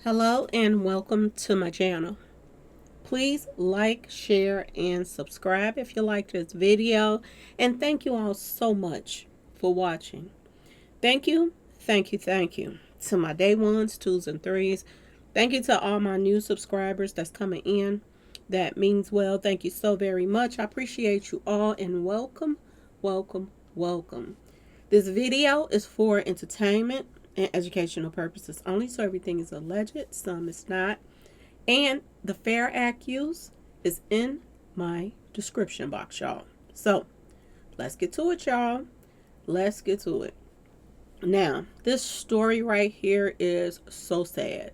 Hello and welcome to my channel. Please like, share, and subscribe if you liked this video. And thank you all so much for watching. Thank you, thank you, thank you to my day ones, twos, and threes. Thank you to all my new subscribers that's coming in. That means well. Thank you so very much. I appreciate you all and welcome, welcome, welcome. This video is for entertainment and educational purposes only, so everything is alleged, some is not. And the Fair Act use is in my description box, y'all. So let's get to it, y'all. Let's get to it. Now, this story right here is so sad.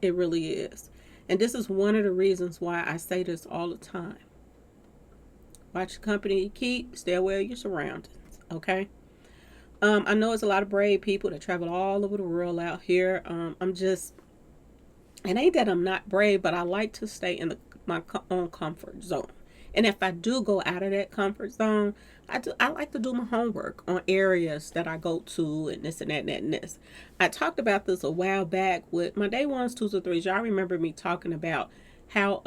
It really is. And this is one of the reasons why I say this all the time. Watch the company you keep, stay aware of your surroundings, okay? I know it's a lot of brave people that travel all over the world out here. It ain't that I'm not brave, but I like to stay in my own comfort zone. And if I do go out of that comfort zone, I like to do my homework on areas that I go to and this and that and that and this. I talked about this a while back with my day ones, twos, or threes. Y'all remember me talking about how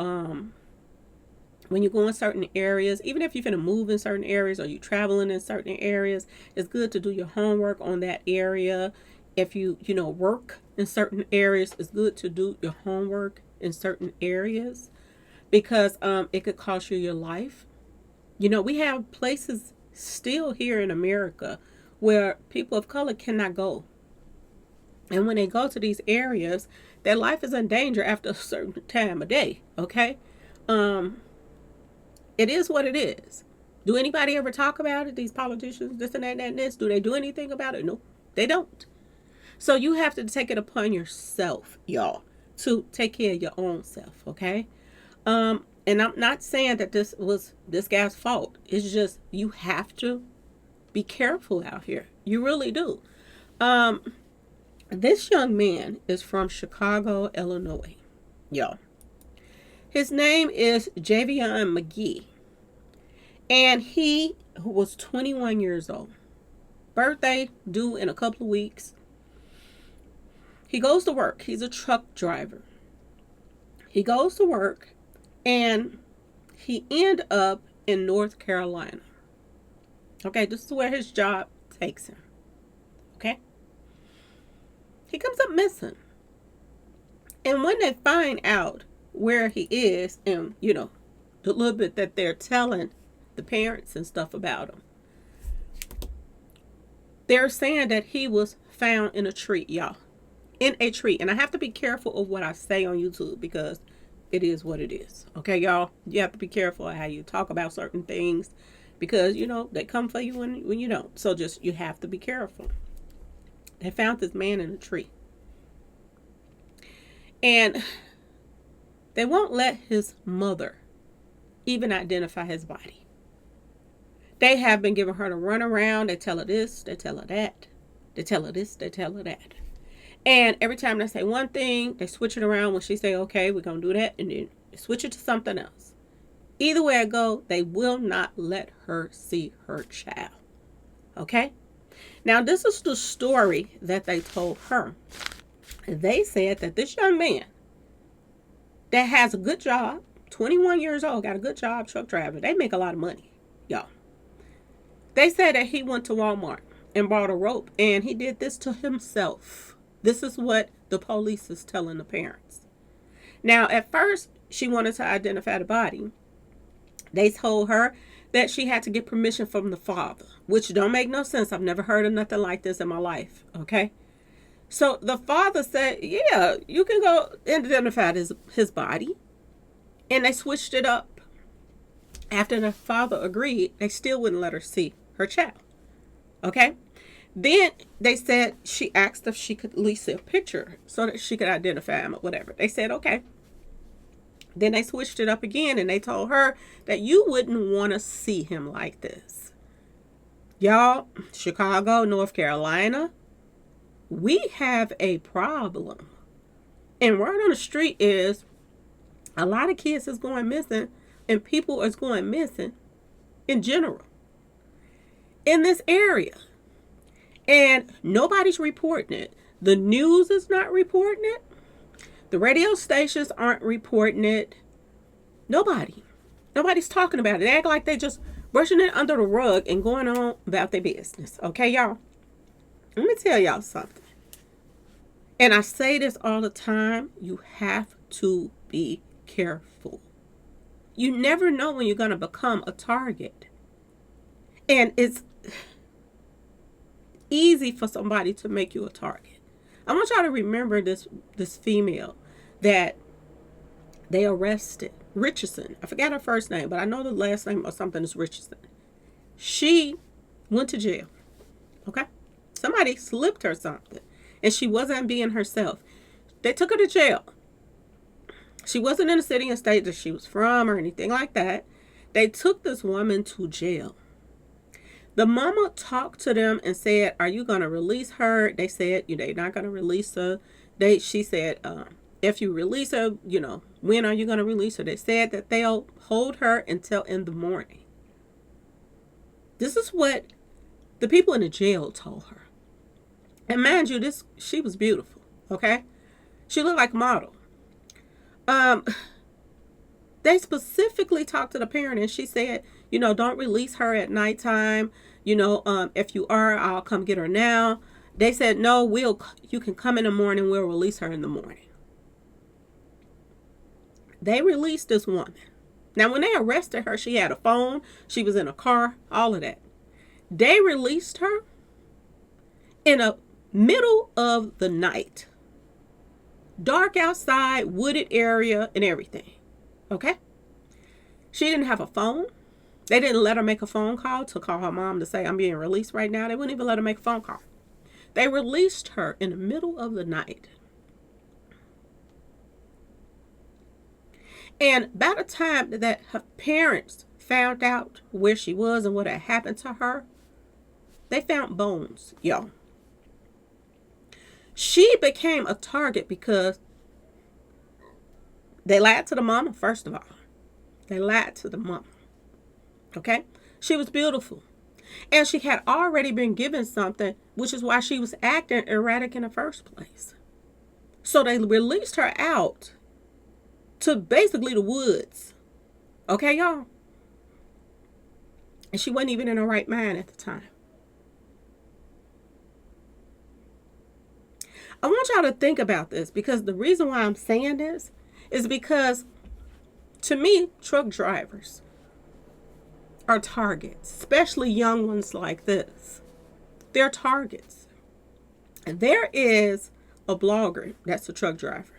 when you go in certain areas, even if you're going to move in certain areas or you're traveling in certain areas, it's good to do your homework on that area. If you work in certain areas, it's good to do your homework in certain areas because it could cost you your life. We have places still here in America where people of color cannot go. And when they go to these areas, their life is in danger after a certain time of day, okay? It is what it is. Do anybody ever talk about it? These politicians, this and that and this, do they do anything about it? No, they don't. So you have to take it upon yourself, y'all, to take care of your own self, okay? And I'm not saying that this was this guy's fault. It's just you have to be careful out here. You really do. This young man is from Chicago, Illinois, y'all. His name is Javion Mcgee. And he was 21 years old. Birthday due in a couple of weeks. He goes to work. He's a truck driver. He goes to work and he ended up in North Carolina. Okay, this is where his job takes him. Okay? He comes up missing. And when they find out where he is and, the little bit that they're telling the parents and stuff about him, they're saying that he was found in a tree, y'all. In a tree. And I have to be careful of what I say on YouTube because it is what it is. Okay, y'all? You have to be careful of how you talk about certain things because, they come for you when you don't. So you have to be careful. They found this man in a tree. And they won't let his mother even identify his body. They have been giving her to run around. They tell her this, they tell her that. They tell her this, they tell her that. And every time they say one thing, they switch it around when she say, okay, we're going to do that. And then they switch it to something else. Either way I go, they will not let her see her child. Okay? Now, this is the story that they told her. They said that this young man that has a good job, 21 years old, got a good job, truck driver. They make a lot of money, y'all. They said that he went to Walmart and bought a rope, and he did this to himself. This is what the police is telling the parents. Now, at first, she wanted to identify the body. They told her that she had to get permission from the father, which don't make no sense. I've never heard of nothing like this in my life, okay? So the father said, yeah, you can go identify his body. And they switched it up. After the father agreed, they still wouldn't let her see her child. Okay? Then they said she asked if she could at least see a picture so that she could identify him or whatever. They said, okay. Then they switched it up again and they told her that you wouldn't want to see him like this. Y'all, Chicago, North Carolina, we have a problem. And word on the street is a lot of kids is going missing and people is going missing in general in this area. And nobody's reporting it. The news is not reporting it. The radio stations aren't reporting it. Nobody's talking about it. They act like they just brushing it under the rug and going on about their business. Okay, y'all? Let me tell y'all something. And I say this all the time. You have to be careful. You never know when you're going to become a target. And it's easy for somebody to make you a target. I want y'all to remember this female that they arrested. Richardson. I forgot her first name, but I know the last name or something is Richardson. She went to jail. Okay? Somebody slipped her something. And she wasn't being herself. They took her to jail. She wasn't in the city and state that she was from or anything like that. They took this woman to jail. The mama talked to them and said, are you going to release her? They said, they're not going to release her. She said, if you release her, when are you going to release her? They said that they'll hold her until in the morning. This is what the people in the jail told her. And mind you, she was beautiful, okay? She looked like a model. They specifically talked to the parent and she said, don't release her at nighttime. If you are, I'll come get her now. They said, no, you can come in the morning. We'll release her in the morning. They released this woman. Now, when they arrested her, she had a phone. She was in a car, all of that. They released her in the middle of the night. Dark outside, wooded area, and everything. Okay? She didn't have a phone. They didn't let her make a phone call to call her mom to say, I'm being released right now. They wouldn't even let her make a phone call. They released her in the middle of the night. And by the time that her parents found out where she was and what had happened to her, they found bones, y'all. She became a target because they lied to the mama, first of all. They lied to the mama. Okay? She was beautiful. And she had already been given something, which is why she was acting erratic in the first place. So they released her out to basically the woods. Okay, y'all? And she wasn't even in her right mind at the time. I want y'all to think about this because the reason why I'm saying this is because, to me, truck drivers are targets, especially young ones like this. They're targets. And there is a blogger that's a truck driver.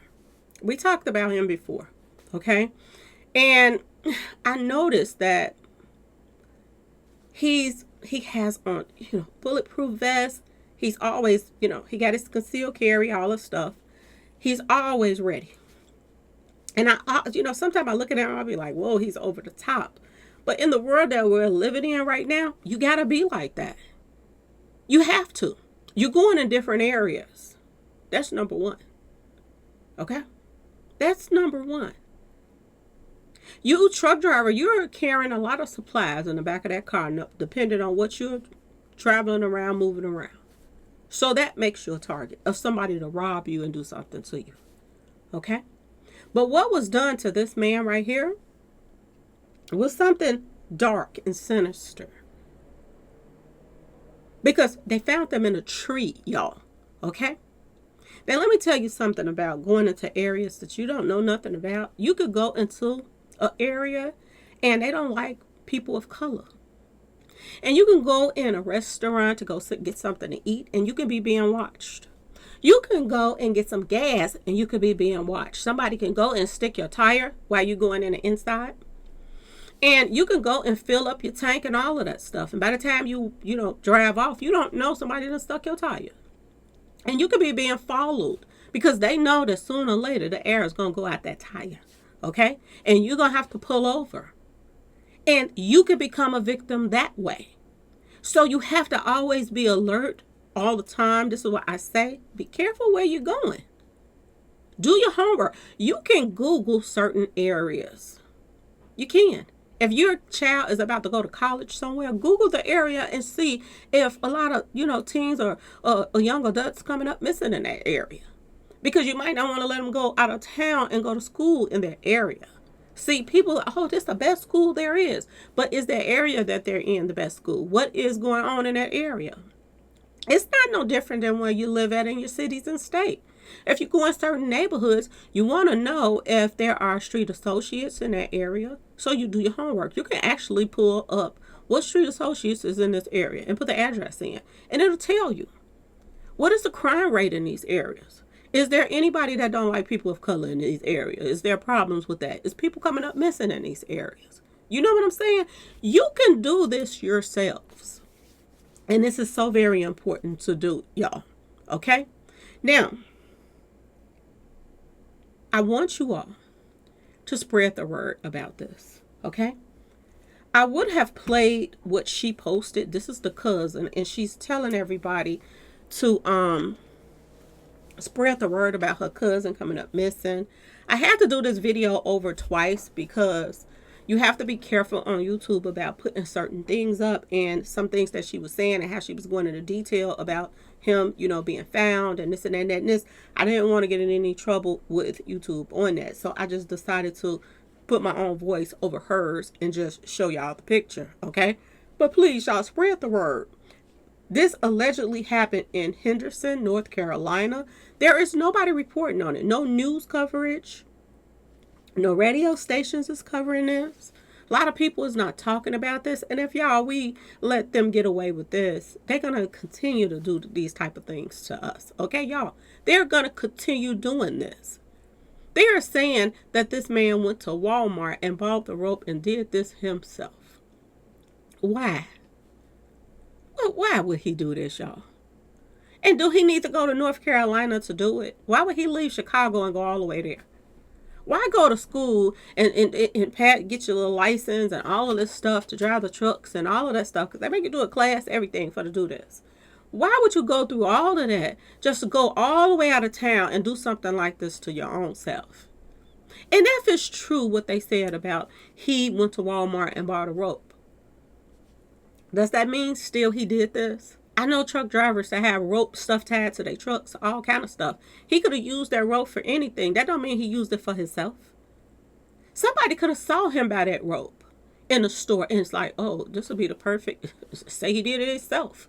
We talked about him before, okay? And I noticed that he has on, bulletproof vest. He's always, he got his concealed carry, all this stuff. He's always ready. And sometimes I look at him, I'll be like, whoa, he's over the top. But in the world that we're living in right now, you got to be like that. You have to. You're going in different areas. That's number one. Okay? That's number one. You, truck driver, you're carrying a lot of supplies in the back of that car, depending on what you're traveling around, moving around. So that makes you a target of somebody to rob you and do something to you. Okay? But what was done to this man right here was something dark and sinister. Because they found them in a tree, y'all. Okay? Now, let me tell you something about going into areas that you don't know nothing about. You could go into an area and they don't like people of color. And you can go in a restaurant to go get something to eat and you can be being watched. You can go and get some gas and you could be being watched. Somebody can go and stick your tire while you're going in the inside. And you can go and fill up your tank and all of that stuff. And by the time you drive off, you don't know somebody done stuck your tire. And you could be being followed because they know that sooner or later the air is going to go out that tire. Okay? And you're going to have to pull over. And you could become a victim that way. So you have to always be alert all the time. This is what I say. Be careful where you're going. Do your homework. You can Google certain areas. You can. If your child is about to go to college somewhere, Google the area and see if a lot of, teens or young adults coming up missing in that area. because you might not want to let them go out of town and go to school in that area. See, people, oh, this is the best school there is. But is that area that they're in the best school? What is going on in that area? It's not no different than where you live at in your cities and state. If you go in certain neighborhoods, you want to know if there are street associates in that area. So you do your homework. You can actually pull up what street associates is in this area and put the address in. And it'll tell you, what is the crime rate in these areas? Is there anybody that don't like people of color in these areas? Is there problems with that? Is people coming up missing in these areas? You know what I'm saying? You can do this yourselves. And this is so very important to do, y'all. Okay? Now, I want you all to spread the word about this. Okay? I would have played what she posted. This is the cousin, and she's telling everybody to spread the word about her cousin coming up missing. I had to do this video over twice because you have to be careful on YouTube about putting certain things up, and some things that she was saying and how she was going into detail about him, you know, being found and this and that and that and this. I didn't want to get in any trouble with YouTube on that. So I just decided to put my own voice over hers and just show y'all the picture. Okay. But please, y'all, spread the word. This allegedly happened in Henderson, North Carolina. There is nobody reporting on it. No news coverage. No radio stations is covering this. A lot of people is not talking about this. And if we let them get away with this, they're going to continue to do these type of things to us. Okay, y'all? They're going to continue doing this. They are saying that this man went to Walmart and bought the rope and did this himself. Why? Well, why would he do this, y'all? And do he need to go to North Carolina to do it? Why would he leave Chicago and go all the way there? Why go to school and get your little license and all of this stuff to drive the trucks and all of that stuff? Because they make you do a class, everything for to do this. Why would you go through all of that just to go all the way out of town and do something like this to your own self? And if it's true what they said about he went to Walmart and bought a rope, does that mean still he did this? I know truck drivers that have rope stuff tied to their trucks, all kind of stuff. He could have used that rope for anything. That don't mean he used it for himself. Somebody could have saw him by that rope in the store and it's like, oh, this would be the perfect, say he did it himself.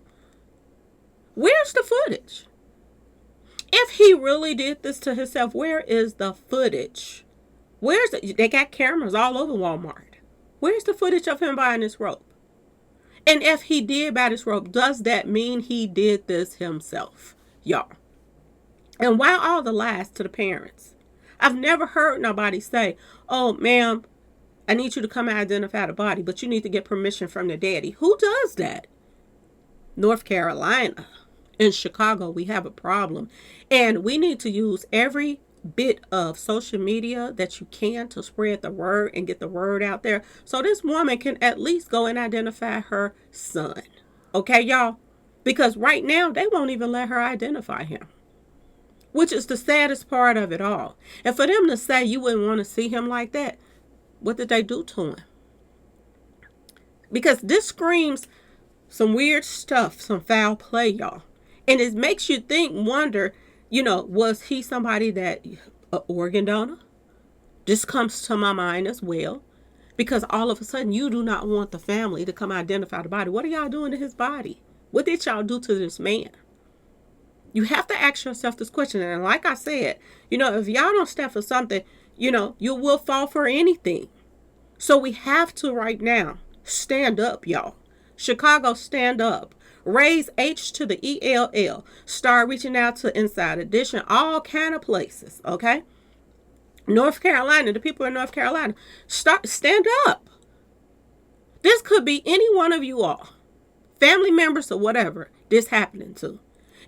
Where's the footage? If he really did this to himself, where is the footage? They got cameras all over Walmart. Where's the footage of him buying this rope? And if he did buy this rope, does that mean he did this himself, y'all? And why all the lies to the parents? I've never heard nobody say, oh, ma'am, I need you to come and identify the body, but you need to get permission from the daddy. Who does that? North Carolina. In Chicago, we have a problem. And we need to use every bit of social media that you can to spread the word and get the word out there so this woman can at least go and identify her son. Okay, y'all? Because right now they won't even let her identify him, which is the saddest part of it all. And for them to say you wouldn't want to see him like that, what did they do to him? Because this screams some weird stuff, some foul play, y'all. And it makes you wonder, was he somebody that, an organ donor? This comes to my mind as well. Because all of a sudden, you do not want the family to come identify the body. What are y'all doing to his body? What did y'all do to this man? You have to ask yourself this question. And like I said, if y'all don't stand for something, you will fall for anything. So we have to right now stand up, y'all. Chicago, stand up. Raise H to the ELL. Start reaching out to Inside Edition, all kind of places, okay? North Carolina, the people in North Carolina, stand up. This could be any one of you all, family members or whatever, this happening to.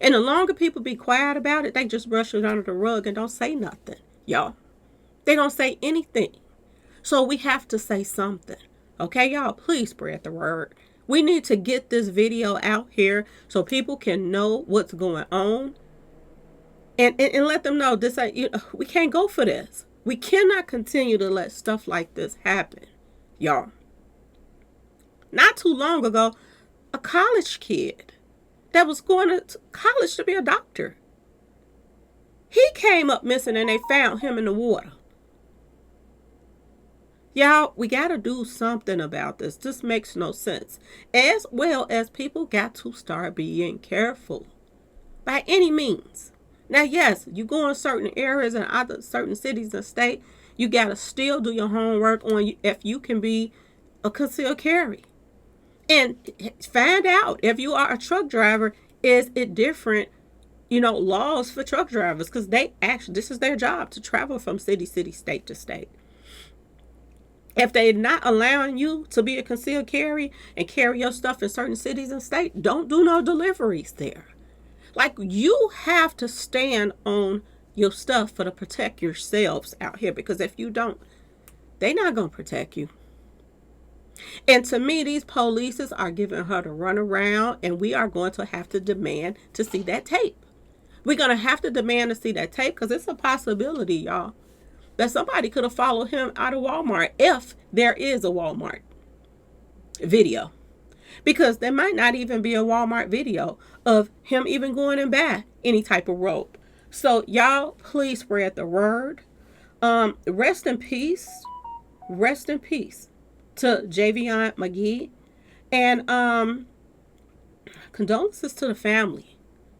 And the longer people be quiet about it, they just brush it under the rug and don't say nothing, y'all. They don't say anything. So we have to say something, okay, y'all? Please spread the word. We need to get this video out here so people can know what's going on and let them know this. We can't go for this. We cannot continue to let stuff like this happen, y'all. Not too long ago, a college kid that was going to college to be a doctor, he came up missing and they found him in the water. Y'all, we got to do something about this. This makes no sense. As well as people got to start being careful by any means. Now, yes, you go in certain areas and other certain cities and state, you got to still do your homework on if you can be a concealed carry. And find out if you are a truck driver, is it different, laws for truck drivers? Because this is their job to travel from city, state to state. If they're not allowing you to be a concealed carry and carry your stuff in certain cities and states, don't do no deliveries there. Like, you have to stand on your stuff to protect yourselves out here, because if you don't, they're not going to protect you. And to me, these polices are giving her to run around, and we are going to have to demand to see that tape. We're going to have to demand to see that tape, because it's a possibility, y'all, that somebody could have followed him out of Walmart, if there is a Walmart video. Because there might not even be a Walmart video of him even going and buy any type of rope. So y'all, please spread the word. Rest in peace to Javion Mcgee. And condolences to the family.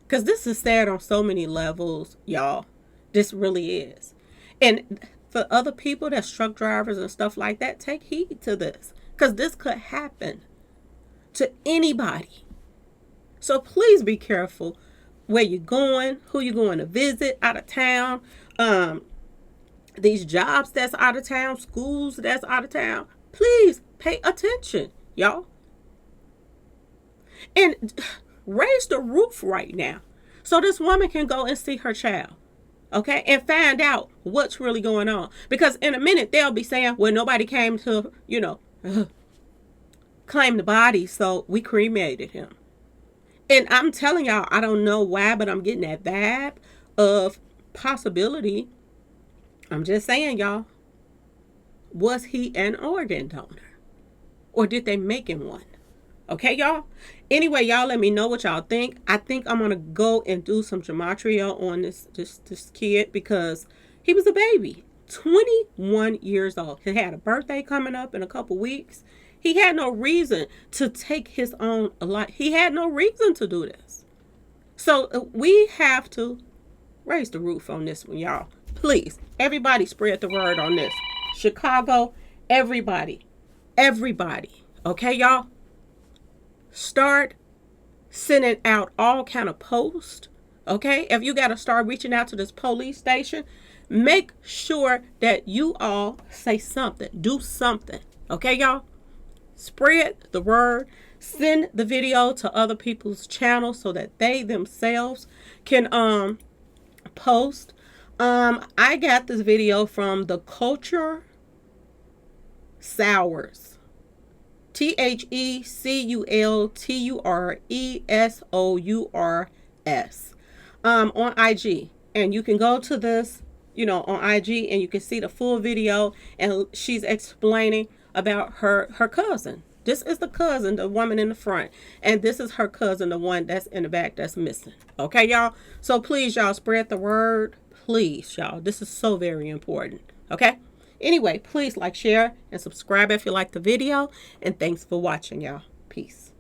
Because this is sad on so many levels, y'all. This really is. And for other people that's truck drivers and stuff like that, take heed to this. Because this could happen to anybody. So please be careful where you're going, who you're going to visit out of town, these jobs that's out of town, schools that's out of town. Please pay attention, y'all. And raise the roof right now so this woman can go and see her child. Okay, and find out what's really going on. Because in a minute, they'll be saying, well, nobody came to, claim the body, so we cremated him. And I'm telling y'all, I don't know why, but I'm getting that vibe of possibility. I'm just saying, y'all, was he an organ donor? Or did they make him one? Okay, y'all? Anyway, y'all, let me know what y'all think. I think I'm going to go and do some gematria on this kid, because he was a baby. 21 years old. He had a birthday coming up in a couple weeks. He had no reason to take his own life. He had no reason to do this. So we have to raise the roof on this one, y'all. Please, everybody spread the word on this. Chicago, everybody. Okay, y'all? Start sending out all kind of posts. Okay, if you got to start reaching out to this police station, make sure that you all say something, do something. Okay, y'all? Spread the word. Send the video to other people's channels so that they themselves can post. I got this video from the Culture Sours. TheCultureSours on IG. And you can go to this, on IG, and you can see the full video, and she's explaining about her cousin. This is the cousin, the woman in the front, and this is her cousin, the one that's in the back that's missing. Okay, y'all? So please, y'all, spread the word. Please, y'all. This is so very important. Okay? Anyway, please like, share, and subscribe if you like the video. And thanks for watching, y'all. Peace.